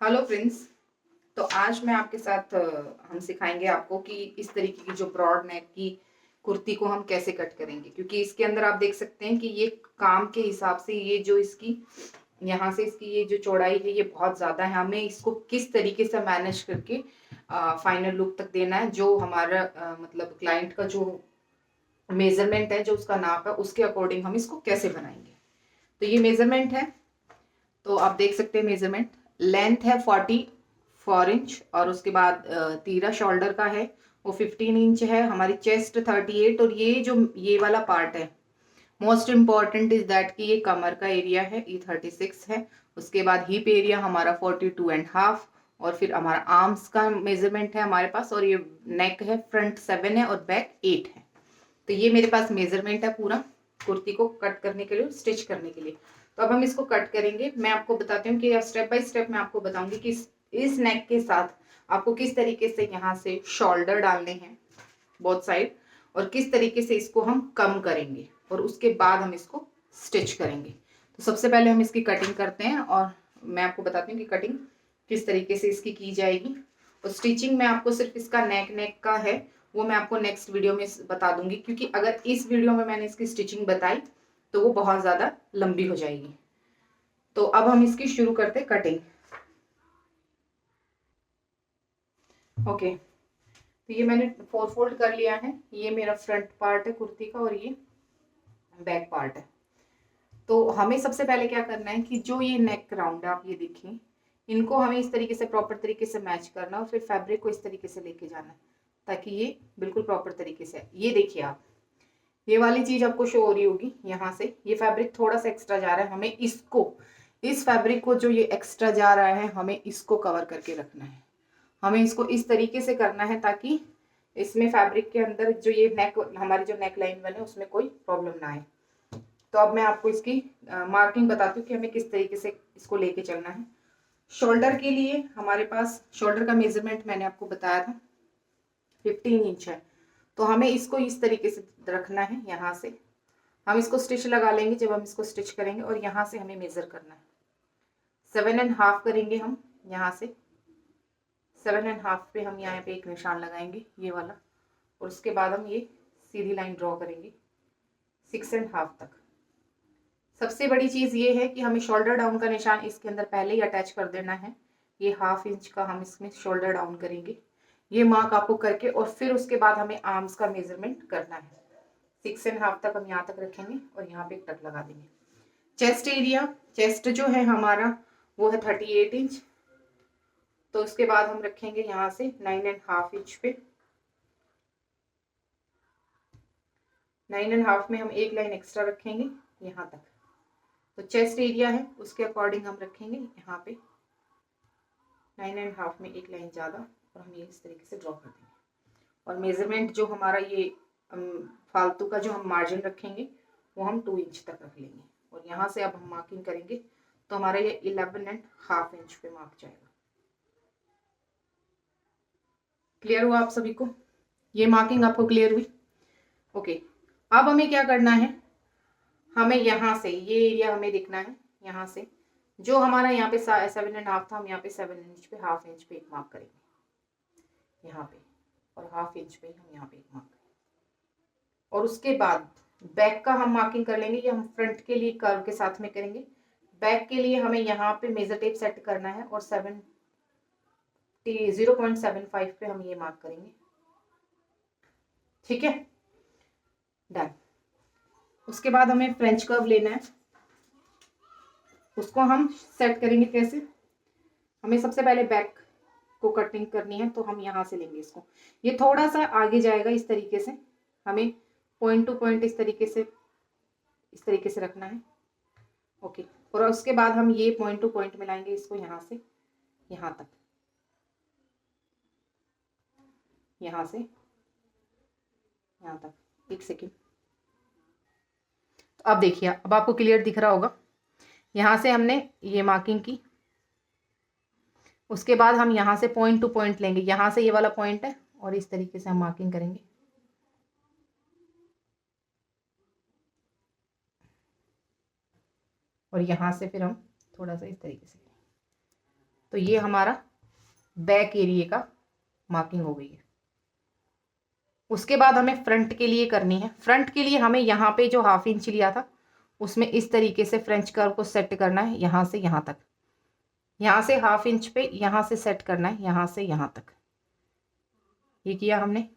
Hello friends. तो आज मैं आपके साथ हम सिखाएंगे आपको कि इस तरीके की जो ब्रॉड नेक की कुर्ती को हम कैसे कट करेंगे, क्योंकि इसके अंदर आप देख सकते हैं कि ये काम के हिसाब से ये जो इसकी यहाँ से इसकी ये जो चौड़ाई है ये बहुत ज़्यादा है। हमें इसको किस तरीके से मैनेज करके फाइनल लुक तक देना है, जो हमारा मतलब क्लाइंट का जो मेजरमेंट है, जो उसका नाप है, उसके अकॉर्डिंग हम इसको कैसे बनाएंगे। तो ये मेजरमेंट है, तो आप देख सकते हैं मेजरमेंट। लेंथ है 44 इंच और उसके बाद तीरा शोल्डर का है वो 15 इंच है। हमारी चेस्ट 38 और ये जो ये वाला पार्ट है मोस्ट इम्पॉर्टेंट इज दैट कि ये कमर का एरिया है, ये 36 है। उसके बाद हिप एरिया हमारा 42.5 और फिर हमारा आर्म्स का मेजरमेंट है हमारे पास, और ये नेक है, फ्रंट 7 है और बैक 8 है। तो ये मेरे पास मेजरमेंट है पूरा कुर्ती को कट करने के लिए, स्टिच करने के लिए। तो अब हम इसको कट करेंगे। मैं आपको बताती हूँ कि स्टेप बाय स्टेप मैं आपको बताऊंगी कि इस नेक के साथ आपको किस तरीके से यहाँ से शोल्डर डालने हैं बोथ साइड, और किस तरीके से इसको हम कम करेंगे, और उसके बाद हम इसको स्टिच करेंगे। तो सबसे पहले हम इसकी कटिंग करते हैं और मैं आपको बताती हूँ कि कटिंग किस तरीके से इसकी की जाएगी। और स्टिचिंग में आपको सिर्फ इसका नेक का है, वो मैं आपको नेक्स्ट वीडियो में बता दूंगी, क्योंकि अगर इस वीडियो में मैंने इसकी स्टिचिंग बताई तो वो बहुत ज़्यादा लंबी हो जाएगी। तो अब हम इसकी शुरू करते कटिंग। ओके, तो ये मैंने 4 फोल्ड कर लिया है। ये मेरा फ्रंट पार्ट है कुर्ती का और ये बैक पार्ट है। तो हमें सबसे पहले क्या करना है कि जो ये नेक राउंड है आप ये देखिए, इनको हमें इस तरीके से प्रॉपर तरीके से मैच करना और फिर फैब्रिक को इस तरीके से लेके जाना है ताकि ये बिल्कुल प्रॉपर तरीके से। ये देखिए आप, ये वाली चीज आपको शो हो रही होगी, यहाँ से ये फैब्रिक थोड़ा सा एक्स्ट्रा जा रहा है। हमें इसको, इस फैब्रिक को जो ये एक्स्ट्रा जा रहा है, हमें इसको कवर करके रखना है। हमें इसको इस तरीके से करना है ताकि इसमें फैब्रिक के अंदर जो ये नेक, हमारी जो नेक लाइन बने उसमें कोई प्रॉब्लम ना आए। तो अब मैं आपको इसकी मार्किंग बताती हूँ कि हमें किस तरीके से इसको लेके चलना है। शोल्डर के लिए हमारे पास शोल्डर का मेजरमेंट मैंने आपको बताया था 15 इंच है। तो हमें इसको इस तरीके से रखना है। यहाँ से हम इसको स्टिच लगा लेंगे जब हम इसको स्टिच करेंगे, और यहाँ से हमें मेजर करना है 7.5 करेंगे हम। यहाँ से 7.5 पे हम यहाँ पे एक निशान लगाएंगे ये वाला, और उसके बाद हम ये सीधी लाइन ड्रॉ करेंगे 6.5 तक। सबसे बड़ी चीज ये है कि हमें शोल्डर डाउन का निशान इसके अंदर पहले ही अटैच कर देना है। ये 1/2 इंच का हम इसमें शोल्डर डाउन करेंगे, ये मार्क आपको करके, और फिर उसके बाद हमें आर्म्स का मेजरमेंट करना है 6.5 तक हम यहाँ तक रखेंगे और यहाँ पे एक टक लगा देंगे। चेस्ट एरिया, चेस्ट जो है हमारा वो है 38 इंच। तो उसके बाद हम रखेंगे यहाँ से 9.5 इंच पे। 9.5 में हम एक लाइन एक्स्ट्रा रखेंगे यहाँ तक। तो चेस्ट एरिया है उसके अकॉर्डिंग हम रखेंगे यहाँ पे 9.5 में एक लाइन ज़्यादा, और हम ये इस तरीके से ड्रॉ कर देंगे। और मेजरमेंट जो हमारा ये फालतू का जो हम मार्जिन रखेंगे वो हम 2 इंच तक रख लेंगे, और यहाँ से अब हम मार्किंग करेंगे तो हमारा ये 11.5 इंच पे मार्क जाएगा। क्लियर हुआ आप सभी को? ये मार्किंग आपको क्लियर हुई? ओके, अब हमें क्या करना है, हमें यहाँ से ये एरिया हमें देखना है। यहाँ से जो हमारा यहाँ पे 7.5 था, हम यहाँ पे 7 इंच पे 1/2 इंच पे एक मार्क करेंगे यहाँ पे, और 1/2 इंच पे हम यहाँ पे एक मार्क करेंगे। और उसके बाद बैक का हम मार्किंग कर लेंगे। ये हम फ्रंट के लिए कर्व के साथ में करेंगे। बैक के लिए हमें यहाँ पे मेजर टेप सेट करना है और 0.75 पे हम ये मार्क करेंगे। ठीक है, डन। उसके बाद हमें फ्रेंच कर्व लेना है, उसको हम सेट करेंगे कैसे। हमें सबसे पहले बैक को कटिंग करनी है, तो हम यहाँ से लेंगे इसको, ये थोड़ा सा आगे जाएगा इस तरीके से। हमें पॉइंट टू पॉइंट इस तरीके से रखना है। ओके, और उसके बाद हम ये पॉइंट टू पॉइंट मिलाएंगे इसको यहाँ से यहाँ तक, यहाँ से यहाँ तक। एक सेकेंड, तो अब देखिए, अब आपको क्लियर दिख रहा होगा। यहाँ से हमने ये मार्किंग की, उसके बाद हम यहाँ से पॉइंट टू पॉइंट लेंगे। यहाँ से ये वाला पॉइंट है और इस तरीके से हम मार्किंग करेंगे। और यहाँ से फिर हम थोड़ा सा इस तरीके से, तो ये हमारा बैक एरिया का मार्किंग हो गई है। उसके बाद हमें फ्रंट के लिए करनी है। फ्रंट के लिए हमें यहाँ पे जो 1/2 इंच लिया था उसमें इस तरीके से फ्रेंच कर्व को सेट करना है, यहाँ से यहाँ तक, यहाँ से 1/2 इंच पे यहाँ से सेट करना है, यहाँ से यहाँ तक। ये किया हमने।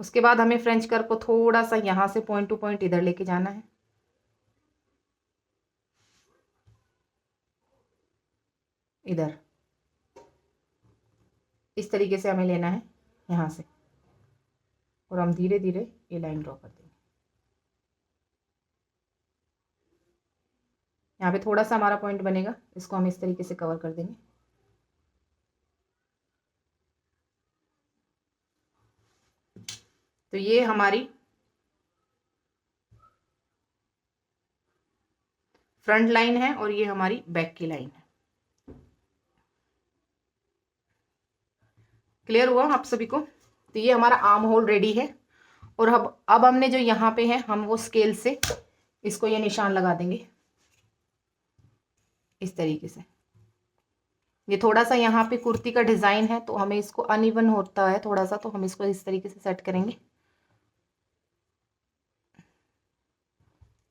उसके बाद हमें फ्रेंच कर्व को थोड़ा सा यहाँ से पॉइंट टू पॉइंट इधर लेके जाना है, इधर इस तरीके से हमें लेना है यहाँ से, और हम धीरे धीरे ये लाइन ड्रॉ कर देंगे। यहाँ पे थोड़ा सा हमारा पॉइंट बनेगा, इसको हम इस तरीके से कवर कर देंगे। तो ये हमारी फ्रंट लाइन है और ये हमारी बैक की लाइन है। क्लियर हुआ आप सभी को? तो ये हमारा आर्म होल रेडी है। और अब हमने जो यहाँ पे है, हम वो स्केल से इसको ये निशान लगा देंगे इस तरीके से। ये थोड़ा सा यहाँ पे कुर्ती का डिजाइन है तो हमें इसको अनइवन होता है थोड़ा सा, तो हम इसको इस तरीके से सेट करेंगे।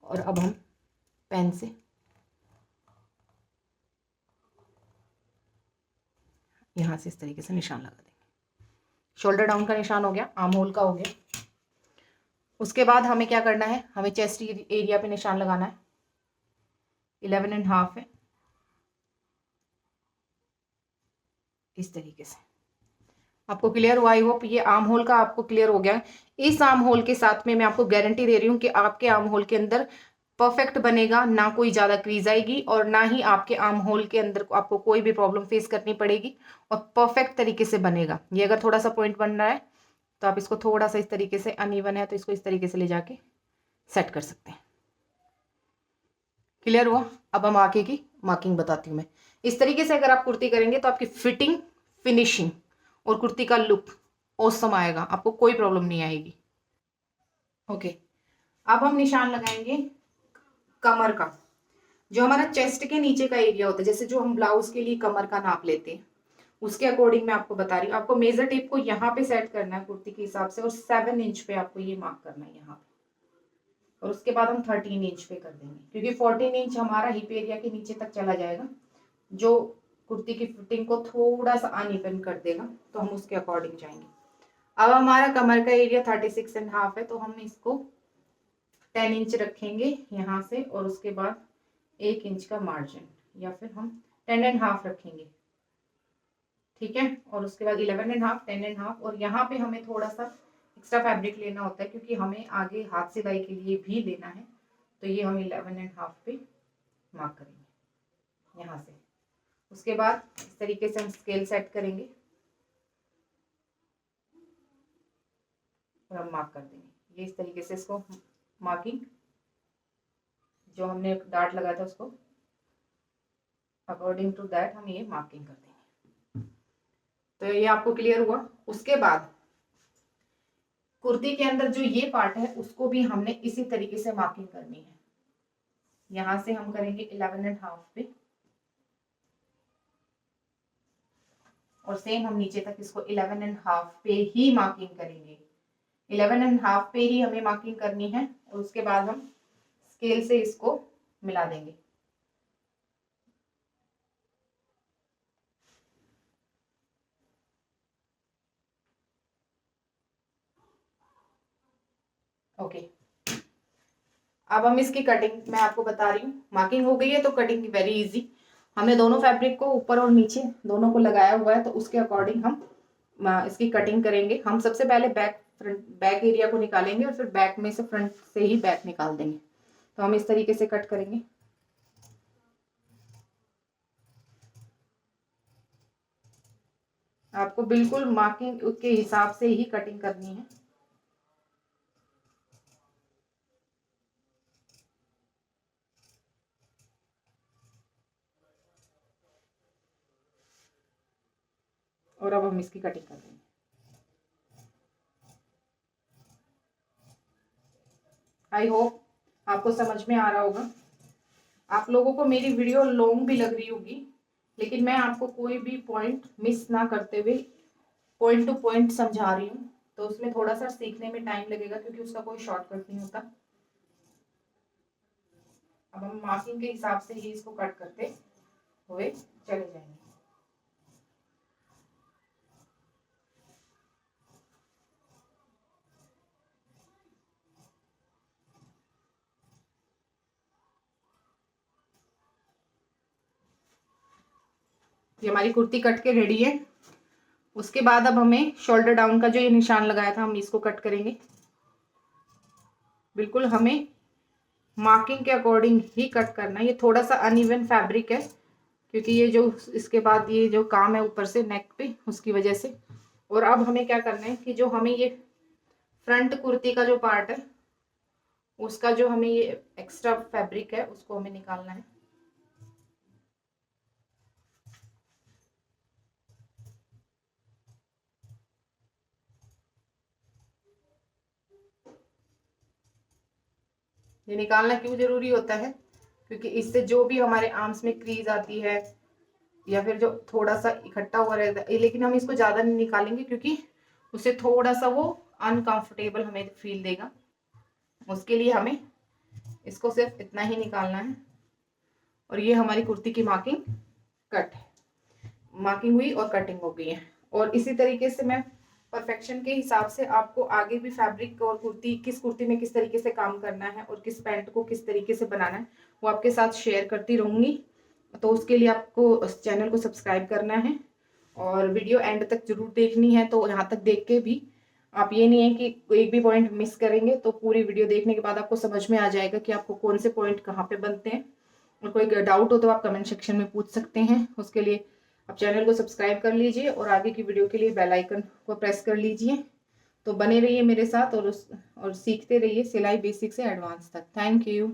और अब हम पेन से यहाँ से इस तरीके से निशान लगा देंगे। शोल्डर डाउन का निशान हो गया, आर्म होल का हो गया। उसके बाद हमें क्या करना है, हमें चेस्ट एरिया पे निशान लगाना है। 11.5 है, इस तरीके से। आपको क्लियर हुआ? आई होप ये आर्म होल का आपको क्लियर हो गया। इस आर्म होल के साथ में मैं आपको गारंटी दे रही हूँ कि आपके आर्म होल के अंदर परफेक्ट बनेगा, ना कोई ज्यादा क्रीज आएगी और ना ही आपके आर्म होल के अंदर आपको कोई भी प्रॉब्लम फेस करनी पड़ेगी, और परफेक्ट तरीके से बनेगा। ये अगर थोड़ा सा पॉइंट बन रहा है तो आप इसको थोड़ा सा इस तरीके से, अनइवन है तो इसको इस तरीके से ले जाके सेट कर सकते हैं। क्लियर हुआ? अब हम आगे की मार्किंग बताती हूँ मैं। इस तरीके से अगर आप कुर्ती करेंगे तो आपकी फिटिंग, फिनिशिंग और कुर्ती का लुक ऑसम आएगा, आपको कोई प्रॉब्लम नहीं आएगी। ओके, अब हम निशान लगाएंगे कमर का। जो हमारा चेस्ट के नीचे का एरिया होता है, जैसे जो हम ब्लाउज के लिए कमर का नाप लेते हैं, उसके अकॉर्डिंग मैं आपको बता रही हूँ। आपको मेजर टेप को यहाँ पे सेट करना है कुर्ती के हिसाब से, और 7 इंच पे आपको ये मार्क करना है यहाँ पे। और उसके बाद हम 13 इंच पे कर देंगे, क्योंकि 14 इंच हमारा हिप एरिया के नीचे तक चला जाएगा, जो कुर्ती की फिटिंग को थोड़ा सा अनइवन कर देगा, तो हम उसके अकॉर्डिंग जाएंगे। अब हमारा कमर का एरिया 36.5 है, तो हम इसको 10 इंच रखेंगे यहाँ से, और उसके बाद 1 इंच का मार्जिन, या फिर हम 10.5 रखेंगे, ठीक है। और उसके बाद 11.5, 10.5, और यहाँ पे हमें थोड़ा सा एक्स्ट्रा फैब्रिक लेना होता है, क्योंकि हमें आगे हाथ सिलाई के लिए भी लेना है, तो ये हम 11.5 पे मार्क करेंगे यहाँ से। उसके बाद इस तरीके से हम स्केल सेट करेंगे और हम मार्क कर देंगे। ये इस तरीके से इसको मार्किंग, जो हमने डार्ट लगाया था उसको अकॉर्डिंग टू दैट हम ये मार्किंग कर देंगे। तो ये आपको क्लियर हुआ? उसके बाद कुर्ती के अंदर जो ये पार्ट है उसको भी हमने इसी तरीके से मार्किंग करनी है। यहां से हम करेंगे 11.5 पे, और सेम हम नीचे तक इसको 11.5 पे ही मार्किंग करेंगे। 11.5 पे ही हमें मार्किंग करनी है, और उसके बाद हम स्केल से इसको मिला देंगे। ओके, अब हम इसकी कटिंग मैं आपको बता रही हूँ। मार्किंग हो गई है तो कटिंग वेरी इजी। हमने दोनों फैब्रिक को ऊपर और नीचे दोनों को लगाया हुआ है, तो उसके अकॉर्डिंग हम इसकी कटिंग करेंगे। हम सबसे पहले बैक एरिया को निकालेंगे, और फिर बैक में से फ्रंट से ही बैक निकाल देंगे। तो हम इस तरीके से कट करेंगे। आपको बिल्कुल मार्किंग के हिसाब से ही कटिंग करनी है। और अब हम इसकी कटिंग कर देंगे। आई होप आपको समझ में आ रहा होगा। आप लोगों को मेरी वीडियो लॉन्ग भी लग रही होगी, लेकिन मैं आपको कोई भी पॉइंट मिस ना करते हुए पॉइंट टू पॉइंट समझा रही हूँ, तो उसमें थोड़ा सा सीखने में टाइम लगेगा क्योंकि उसका कोई शॉर्टकट नहीं होता। अब हम मार्किंग के हिसाब से ही इसको कट करते हुए चले जाएंगे। ये हमारी कुर्ती कट के रेडी है। उसके बाद अब हमें शोल्डर डाउन का जो ये निशान लगाया था हम इसको कट करेंगे। बिल्कुल हमें मार्किंग के अकॉर्डिंग ही कट करना है। ये थोड़ा सा अनइवन फैब्रिक है क्योंकि ये जो इसके बाद ये जो काम है ऊपर से नेक पे, उसकी वजह से। और अब हमें क्या करना है कि जो हमें ये फ्रंट कुर्ती का जो पार्ट है उसका जो हमें ये एक्स्ट्रा फैब्रिक है उसको हमें निकालना है। ये निकालना क्यों जरूरी होता है? क्योंकि इससे जो भी हमारे आर्म्स में क्रीज आती है या फिर जो थोड़ा सा इकट्ठा हुआ रहता है, लेकिन हम इसको ज्यादा नहीं निकालेंगे क्योंकि उससे थोड़ा सा वो अनकंफर्टेबल हमें फील देगा। उसके लिए हमें इसको सिर्फ इतना ही निकालना है। और ये हमारी कुर्ती की मार्किंग कट है, मार्किंग हुई और कटिंग हो गई है। और इसी तरीके से मैं परफेक्शन के हिसाब से आपको आगे भी फैब्रिक और किस कुर्ती में किस तरीके से काम करना है और किस पैंट को किस तरीके से बनाना है वो आपके साथ शेयर करती रहूंगी। तो उसके लिए आपको उस चैनल को सब्सक्राइब करना है और वीडियो एंड तक जरूर देखनी है। तो यहाँ तक देख के भी आप ये नहीं है कि एक भी पॉइंट मिस करेंगे, तो पूरी वीडियो देखने के बाद आपको समझ में आ जाएगा कि आपको कौन से पॉइंट कहाँ पे बनते हैं। और कोई डाउट हो तो आप कमेंट सेक्शन में पूछ सकते हैं। उसके लिए आप चैनल को सब्सक्राइब कर लीजिए और आगे की वीडियो के लिए बेल आइकन को प्रेस कर लीजिए। तो बने रहिए मेरे साथ और सीखते रहिए सिलाई बेसिक से एडवांस तक। Thank you.